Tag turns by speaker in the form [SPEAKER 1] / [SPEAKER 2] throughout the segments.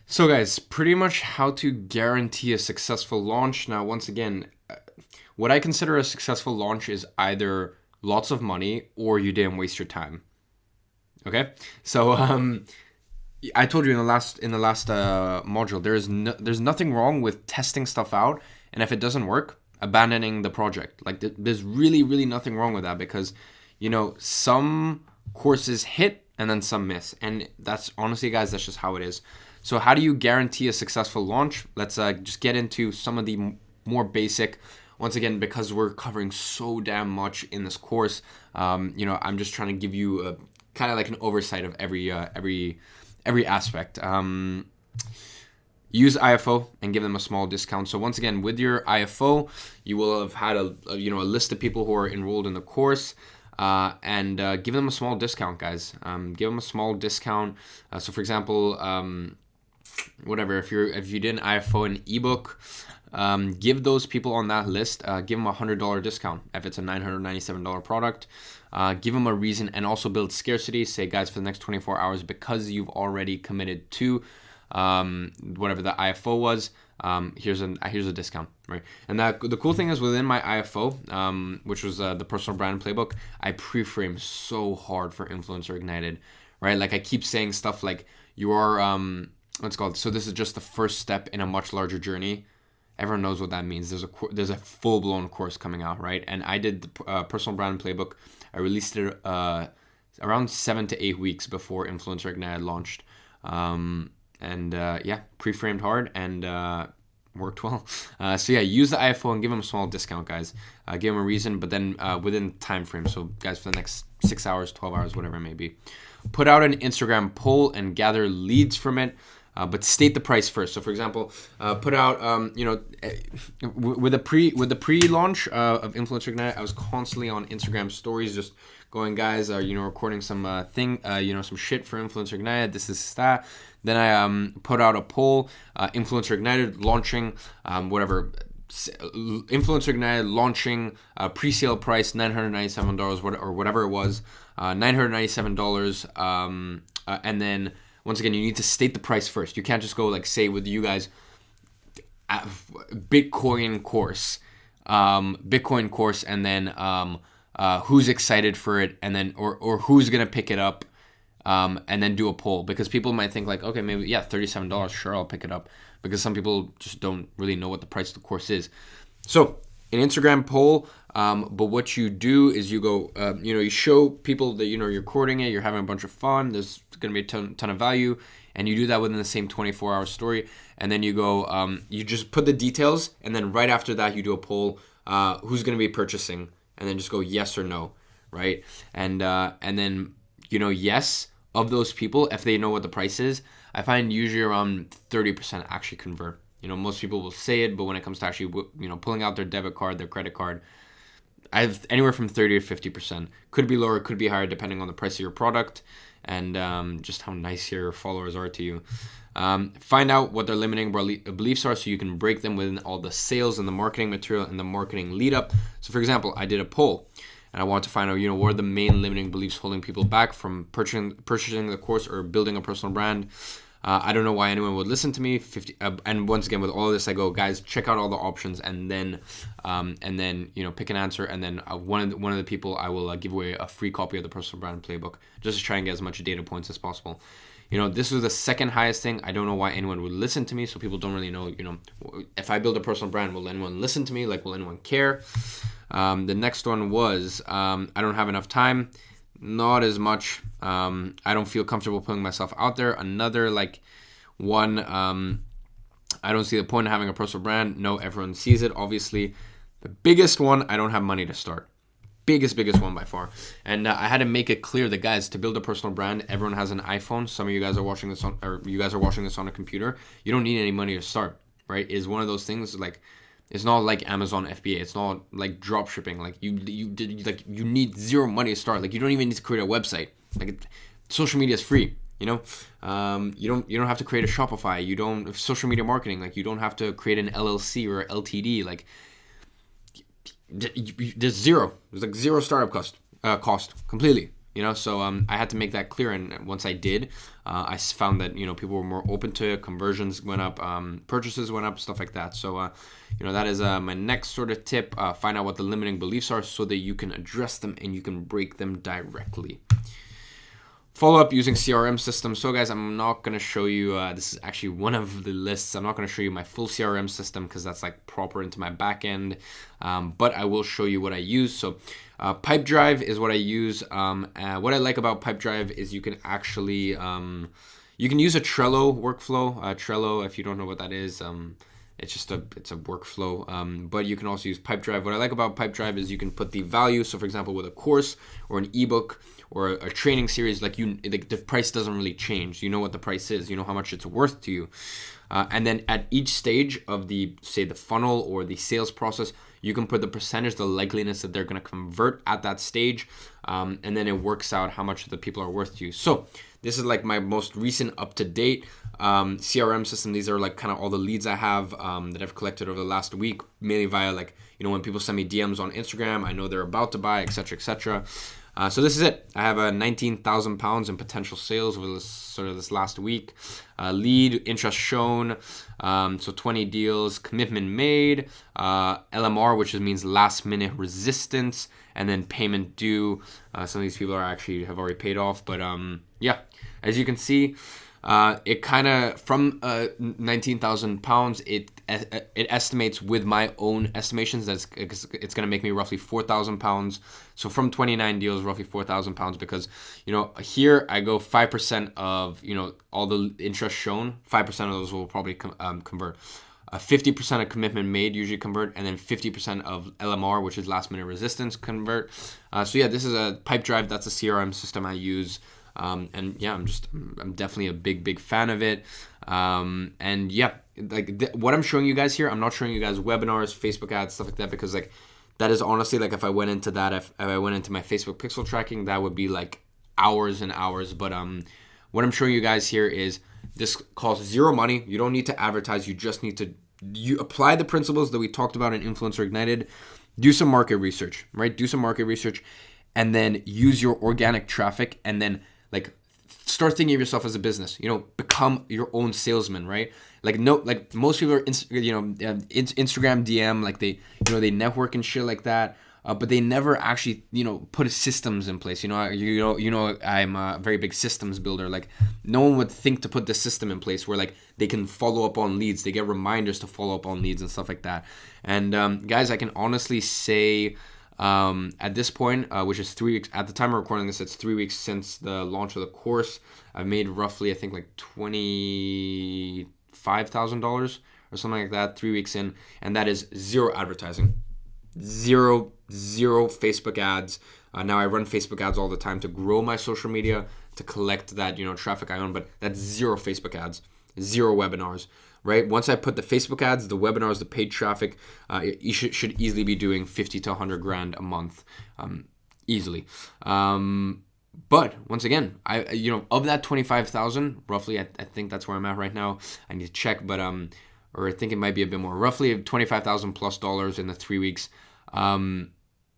[SPEAKER 1] So guys, pretty much how to guarantee a successful launch. Now, once again, what I consider a successful launch is either lots of money or you didn't waste your time. Okay? So I told you in the last module, there's nothing wrong with testing stuff out, and if it doesn't work, abandoning the project. Like there's really nothing wrong with that, because some courses hit and then some miss, and that's honestly, guys, that's just how it is. So how do you guarantee a successful launch? Let's just get into some of the more basic. Once again, because we're covering so damn much in this course, I'm just trying to give you a kind of like an oversight of every aspect. Use IFO and give them a small discount. So once again, with your IFO, you will have had a list of people who are enrolled in the course, and give them a small discount, guys. Give them a small discount. So for example, whatever, if you did an IFO an ebook, give those people on that list, give them $100 discount if it's a $997 product. Give them a reason, and also build scarcity. Say, guys, for the next 24 hours, because you've already committed to whatever the IFO was, here's a discount, right? And the cool thing is, within my IFO, which was the personal brand playbook, I pre-frame so hard for Influencer Ignited, right? Like I keep saying stuff like, you are what's called. So this is just the first step in a much larger journey. Everyone knows what that means. There's a full-blown course coming out, right? And I did the personal brand playbook. I released it around 7 to 8 weeks before Influencer Ignited launched. Pre-framed hard and worked well. So yeah, use the IFO and give them a small discount, guys. Give them a reason, but then within time frame. So guys, for the next 6 hours, 12 hours, whatever it may be. Put out an Instagram poll and gather leads from it. But state the price first. So, for example, put out, with the pre-launch of Influencer Ignite, I was constantly on Instagram stories, just going, guys, recording some some shit for Influencer Ignite. This is that. Then I put out a poll, Influencer Ignited launching, Influencer Ignited launching, pre-sale price $997 or whatever it was, $997, and then. Once again, you need to state the price first. You can't just go like, say with you guys, Bitcoin course, and then who's excited for it, and then or who's gonna pick it up, and then do a poll, because people might think like, okay, maybe $37, sure, I'll pick it up, because some people just don't really know what the price of the course is. So an Instagram poll, but what you do is you go, you show people that you're recording it, you're having a bunch of fun, there's going to be a ton of value, and you do that within the same 24-hour story, and then you go, you just put the details, and then right after that you do a poll, who's going to be purchasing, and then just go yes or no, right? And then yes, of those people, if they know what the price is, I find usually around 30% actually convert. Most people will say it, but when it comes to actually, pulling out their debit card, their credit card, I have anywhere from 30 to 50%. Could be lower, could be higher, depending on the price of your product and just how nice your followers are to you. Find out what their limiting beliefs are, so you can break them within all the sales and the marketing material and the marketing lead up. So, for example, I did a poll, and I want to find out, what are the main limiting beliefs holding people back from purchasing the course or building a personal brand. I don't know why anyone would listen to me. And once again, with all of this, I go, guys, check out all the options, and then pick an answer, and then one of the people, I will give away a free copy of the personal brand playbook, just to try and get as much data points as possible. This was the second highest thing. I don't know why anyone would listen to me. So people don't really know, if I build a personal brand, will anyone listen to me? Like, will anyone care? The next one was, I don't have enough time. Not as much. I don't feel comfortable putting myself out there. Another one, I don't see the point of having a personal brand. No, everyone sees it, obviously. The biggest one, I don't have money to start. Biggest one by far. And I had to make it clear that, guys, to build a personal brand, everyone has an iPhone. Some of you guys are watching this on a computer. You don't need any money to start, right? It's one of those things like, it's not like Amazon FBA. It's not like drop shipping. Like you need zero money to start. Like you don't even need to create a website. Social media is free. You don't have to create a Shopify. Social media marketing. Like you don't have to create an LLC or LTD. Like there's zero. There's like zero startup cost completely. So I had to make that clear, and once I did, I found that people were more open to it. Conversions went up, purchases went up, stuff like that. So that is my next sort of tip. Find out what the limiting beliefs are so that you can address them and you can break them directly. Follow up using CRM systems. So guys, I'm not going to show you, this is actually one of the lists. I'm not going to show you my full CRM system because that's like proper into my back end. But I will show you what I use. So Pipedrive is what I use. What I like about Pipedrive is you can actually, you can use a Trello workflow. Trello, if you don't know what that is, it's a workflow, but you can also use Pipedrive. What I like about Pipedrive is you can put the value. So for example, with a course or an ebook or a training series, the price doesn't really change. You know what the price is, you know how much it's worth to you. And then at each stage of the funnel or the sales process, you can put the percentage, the likeliness that they're going to convert at that stage. And then it works out how much the people are worth to you. So this is like my most recent up-to-date CRM system. These are like kind of all the leads I have that I've collected over the last week, mainly via when people send me DMs on Instagram, I know they're about to buy, etc., etc. So this is it. I have 19,000 pounds in potential sales over this last week. Lead, interest shown, so 20 deals, commitment made, LMR, which means last minute resistance, and then payment due. Some of these people have already paid off, but yeah, as you can see, it kind of from 19,000 pounds, it estimates with my own estimations that it's going to make me roughly 4,000 pounds. So from 29 deals, roughly 4,000 pounds, because here I go 5% of all the interest shown. 5% of those will probably convert. 50% of commitment made usually convert, and then 50% of LMR, which is last minute resistance, convert. So yeah, this is a Pipedrive. That's a CRM system I use. And yeah, I'm definitely a big fan of it. And yeah, what I'm showing you guys here, I'm not showing you guys webinars, Facebook ads, stuff like that, because that is honestly, if I went into that, if I went into my Facebook pixel tracking, that would be hours and hours. But what I'm showing you guys here is this costs zero money. You don't need to advertise. You just need to apply the principles that we talked about in Influencer Ignited. Do some market research, right? Do some market research, and then use your organic traffic, and then start thinking of yourself as a business. Become your own salesman, right? Most people are Instagram DM, they network and shit like that, but they never actually put systems in place. I'm a very big systems builder. No one would think to put the system in place where they can follow up on leads, they get reminders to follow up on leads and stuff like that. And guys, I can honestly say, at this point, which is 3 weeks at the time of recording this, it's 3 weeks since the launch of the course, I've made roughly, I think, $25,000 or something like that 3 weeks in, and that is zero advertising, zero Facebook ads. Now I run Facebook ads all the time to grow my social media, to collect that traffic I own, but that's zero Facebook ads, zero webinars. Right? Once I put the Facebook ads, the webinars, the paid traffic, you should easily be doing 50 to 100 grand a month, easily. But once again, of that 25,000, roughly, I think that's where I'm at right now. I need to check, but or I think it might be a bit more. Roughly $25,000+ in the 3 weeks.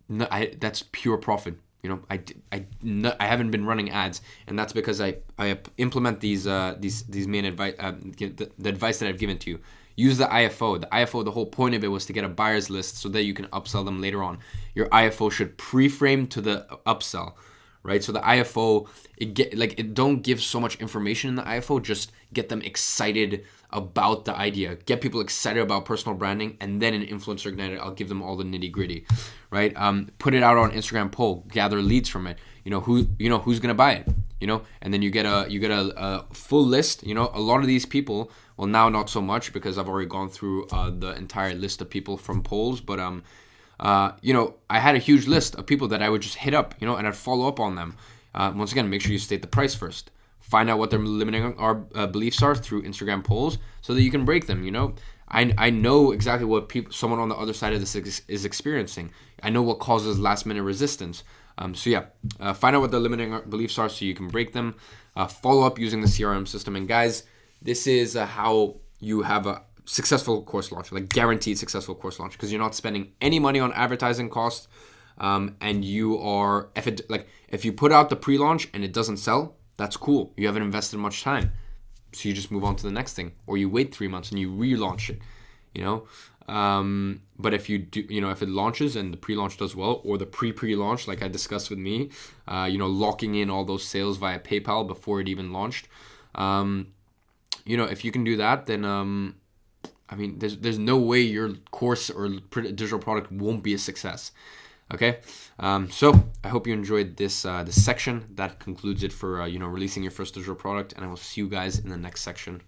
[SPEAKER 1] That's pure profit. I haven't been running ads, and that's because I implement these main advice, the advice that I've given to you. Use the IFO. The IFO, the whole point of it was to get a buyer's list so that you can upsell them later on. Your IFO should pre-frame to the upsell, right? So the IFO, it don't give so much information in the IFO. Just get them excited about the idea. Get people excited about personal branding, and then in Influencer Ignited, I'll give them all the nitty gritty, right? Put it out on Instagram poll, gather leads from it. Who's gonna buy it, and then you get a full list. A lot of these people, well, now not so much because I've already gone through the entire list of people from polls, but I had a huge list of people that I would just hit up, and I'd follow up on them. Once again, make sure you state the price first. Find out what their limiting beliefs are through Instagram polls so that you can break them. I know exactly what someone on the other side of this is experiencing. I know what causes last minute resistance. So yeah, find out what the limiting beliefs are so you can break them. Follow up using the CRM system. And guys, this is how you have a successful course launch, guaranteed successful course launch, because you're not spending any money on advertising costs. and you are, if you put out the pre-launch and it doesn't sell, that's cool. You haven't invested much time, so you just move on to the next thing, or you wait 3 months and you relaunch it. But if you do, if it launches and the pre-launch does well, or the pre-launch, like I discussed with me, locking in all those sales via PayPal before it even launched, if you can do that, then there's no way your course or digital product won't be a success. Okay, so I hope you enjoyed this section. That concludes it for releasing your first digital product, and I will see you guys in the next section.